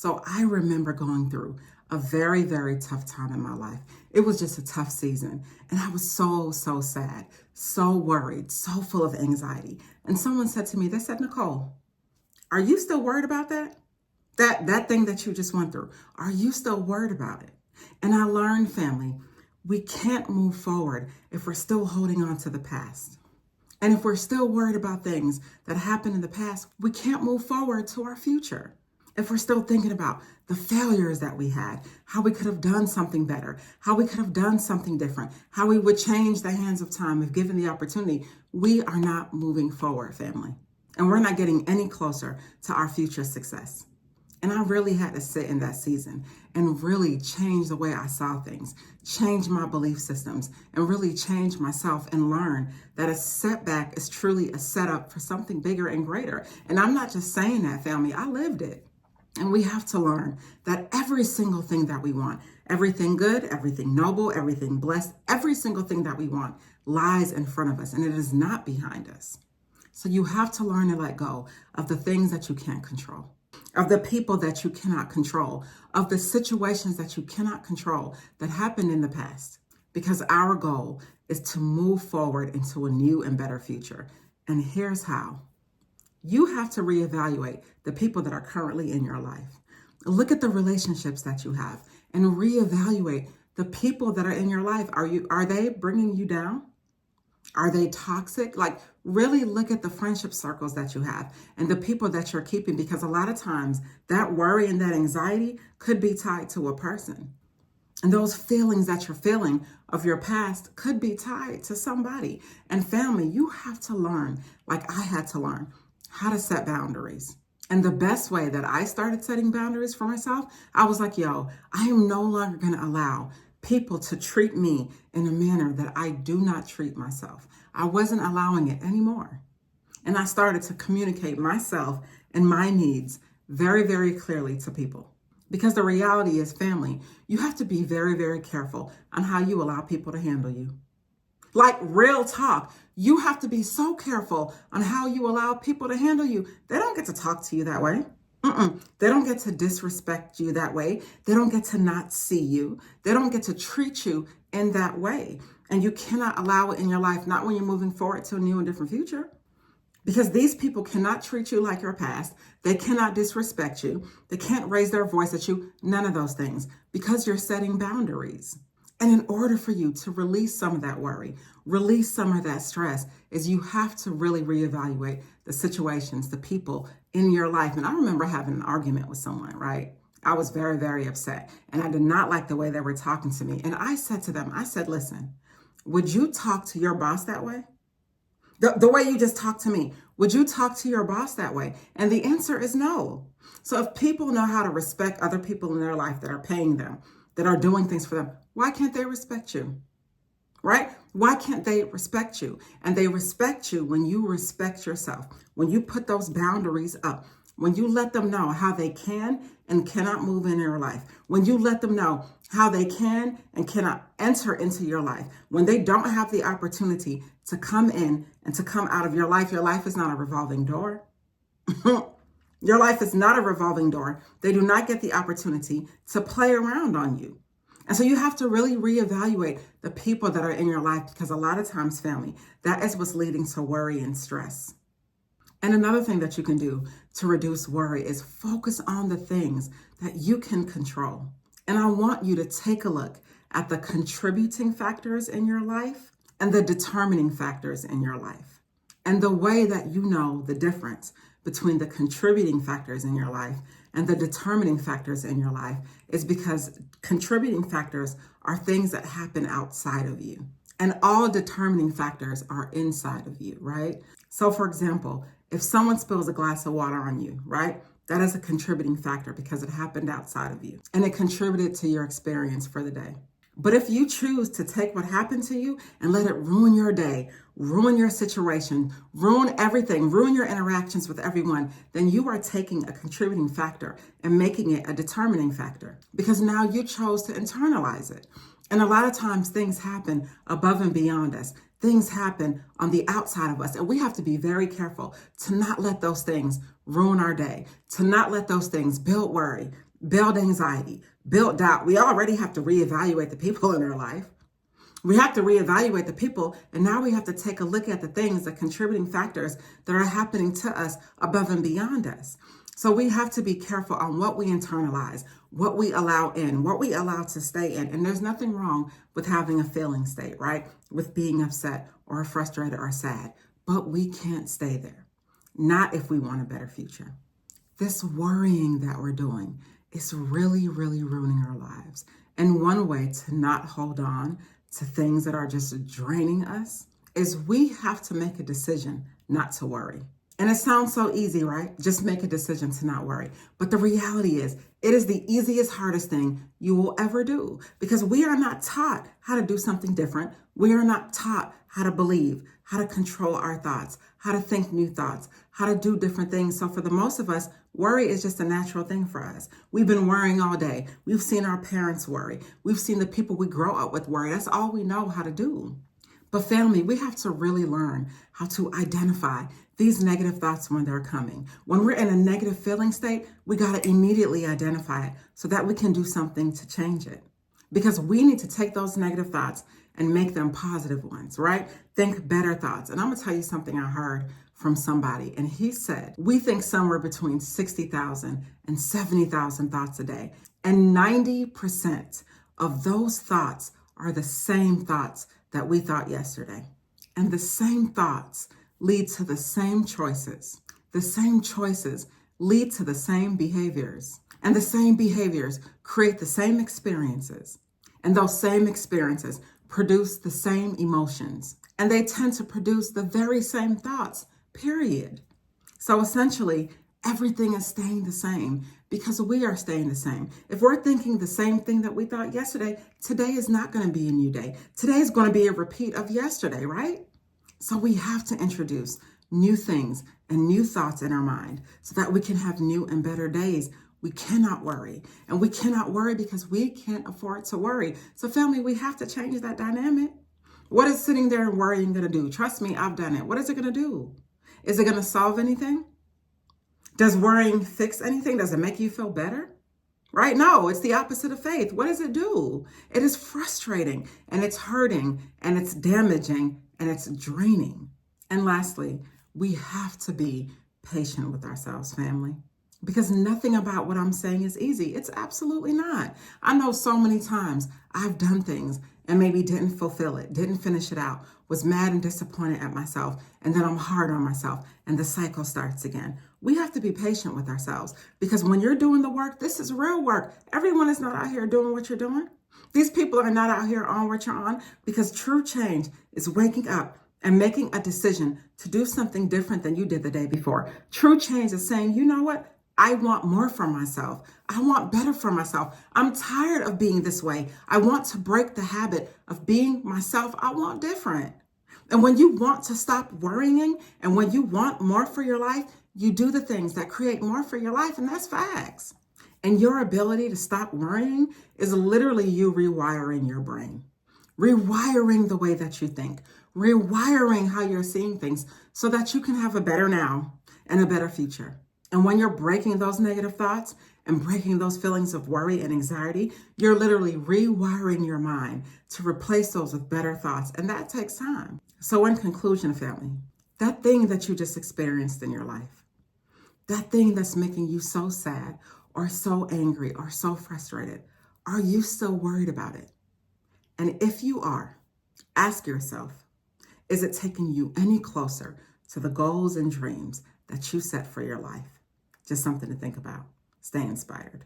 So I remember going through a very, very tough time in my life. It was just a tough season. And I was so, so sad, so worried, so full of anxiety. And someone said to me, they said, Nicole, are you still worried about that? That thing that you just went through, are you still worried about it? And I learned, family, we can't move forward if we're still holding on to the past. And if we're still worried about things that happened in the past, we can't move forward to our future. If we're still thinking about the failures that we had, how we could have done something better, how we could have done something different, how we would change the hands of time if given the opportunity, we are not moving forward, family. And we're not getting any closer to our future success. And I really had to sit in that season and really change the way I saw things, change my belief systems, and really change myself and learn that a setback is truly a setup for something bigger and greater. And I'm not just saying that, family, I lived it. And we have to learn that every single thing that we want, everything good, everything noble, everything blessed, every single thing that we want lies in front of us, and it is not behind us. So you have to learn to let go of the things that you can't control, of the people that you cannot control, of the situations that you cannot control that happened in the past. Because our goal is to move forward into a new and better future. And here's how. You have to reevaluate the people that are currently in your life. Look at the relationships that you have and reevaluate the people that are in your life. Are they bringing you down? Are they toxic? Like, really look at the friendship circles that you have and the people that you're keeping, because a lot of times that worry and that anxiety could be tied to a person. And those feelings that you're feeling of your past could be tied to somebody. And family, you have to learn, like I had to learn, how to set boundaries. And the best way that I started setting boundaries for myself, I was like, yo, I am no longer going to allow people to treat me in a manner that I do not treat myself. I wasn't allowing it anymore. And I started to communicate myself and my needs very, very clearly to people. Because the reality is, family, you have to be very, very careful on how you allow people to handle you. Like, real talk, you have to be so careful on how you allow people to handle you. They don't get to talk to you that way. They don't get to disrespect you that way. They don't get to not see you. They don't get to treat you in that way. And you cannot allow it in your life, not when you're moving forward to a new and different future. Because these people cannot treat you like your past. They cannot disrespect you. They can't raise their voice at you. None of those things, because you're setting boundaries. And in order for you to release some of that worry, release some of that stress, is you have to really reevaluate the situations, the people in your life. And I remember having an argument with someone, right? I was very, very upset. And I did not like the way they were talking to me. And I said to them, I said, listen, would you talk to your boss that way? The way you just talked to me, would you talk to your boss that way? And the answer is no. So if people know how to respect other people in their life that are paying them, that are doing things for them, why can't they respect you? Right? Why can't they respect you? And they respect you when you respect yourself, when you put those boundaries up, when you let them know how they can and cannot move in your life, when you let them know how they can and cannot enter into your life, when they don't have the opportunity to come in and to come out of your life is not a revolving door. Your life is not a revolving door. They do not get the opportunity to play around on you. And so you have to really reevaluate the people that are in your life, because a lot of times, family, that is what's leading to worry and stress. And another thing that you can do to reduce worry is focus on the things that you can control. And I want you to take a look at the contributing factors in your life and the determining factors in your life. And the way that you know the difference between the contributing factors in your life and the determining factors in your life is because contributing factors are things that happen outside of you, and all determining factors are inside of you, right? So for example, if someone spills a glass of water on you, right? That is a contributing factor because it happened outside of you and it contributed to your experience for the day. But if you choose to take what happened to you and let it ruin your day, ruin your situation, ruin everything, ruin your interactions with everyone, then you are taking a contributing factor and making it a determining factor, because now you chose to internalize it. And a lot of times things happen above and beyond us. Things happen on the outside of us, and we have to be very careful to not let those things ruin our day, to not let those things build worry build anxiety, build doubt. We already have to reevaluate the people in our life. We have to reevaluate the people, and now we have to take a look at the things, the contributing factors that are happening to us above and beyond us. So we have to be careful on what we internalize, what we allow in, what we allow to stay in. And there's nothing wrong with having a feeling state, right? With being upset or frustrated or sad, but we can't stay there. Not if we want a better future. This worrying that we're doing is really, really ruining our lives. And one way to not hold on to things that are just draining us is we have to make a decision not to worry. And it sounds so easy, right? Just make a decision to not worry. But the reality is, it is the easiest, hardest thing you will ever do because we are not taught how to do something different. We are not taught how to believe, how to control our thoughts, how to think new thoughts, how to do different things. So for the most of us, worry is just a natural thing for us. We've been worrying all day. We've seen our parents worry. We've seen the people we grow up with worry. That's all we know how to do. But family, we have to really learn how to identify these negative thoughts when they're coming. When we're in a negative feeling state, we got to immediately identify it so that we can do something to change it. Because we need to take those negative thoughts and make them positive ones, right? Think better thoughts. And I'm going to tell you something I heard from somebody. And he said, we think somewhere between 60,000 and 70,000 thoughts a day. And 90% of those thoughts are the same thoughts that we thought yesterday. And the same thoughts lead to the same choices. The same choices lead to the same behaviors. And the same behaviors create the same experiences. And those same experiences produce the same emotions. And they tend to produce the very same thoughts, period. So essentially, everything is staying the same because we are staying the same. If we're thinking the same thing that we thought yesterday, today is not going to be a new day. Today is going to be a repeat of yesterday, right? So we have to introduce new things and new thoughts in our mind so that we can have new and better days. We cannot worry. And we cannot worry because we can't afford to worry. So family, we have to change that dynamic. What is sitting there and worrying going to do? Trust me, I've done it. What is it going to do? Is it going to solve anything? Does worrying fix anything? Does it make you feel better? Right? No, it's the opposite of faith. What does it do? It is frustrating and it's hurting and it's damaging and it's draining. And lastly, we have to be patient with ourselves, family, because nothing about what I'm saying is easy. It's absolutely not. I know so many times I've done things and maybe didn't fulfill it, didn't finish it out, was mad and disappointed at myself, and then I'm hard on myself, and the cycle starts again. We have to be patient with ourselves because when you're doing the work, this is real work. Everyone is not out here doing what you're doing. These people are not out here on what you're on because true change is waking up and making a decision to do something different than you did the day before. True change is saying, you know what? I want more for myself. I want better for myself. I'm tired of being this way. I want to break the habit of being myself. I want different. And when you want to stop worrying and when you want more for your life, you do the things that create more for your life, and that's facts. And your ability to stop worrying is literally you rewiring your brain, rewiring the way that you think, rewiring how you're seeing things so that you can have a better now and a better future. And when you're breaking those negative thoughts and breaking those feelings of worry and anxiety, you're literally rewiring your mind to replace those with better thoughts. And that takes time. So in conclusion, family, that thing that you just experienced in your life, that thing that's making you so sad or so angry or so frustrated, are you still worried about it? And if you are, ask yourself, is it taking you any closer to the goals and dreams that you set for your life? Just something to think about. Stay inspired.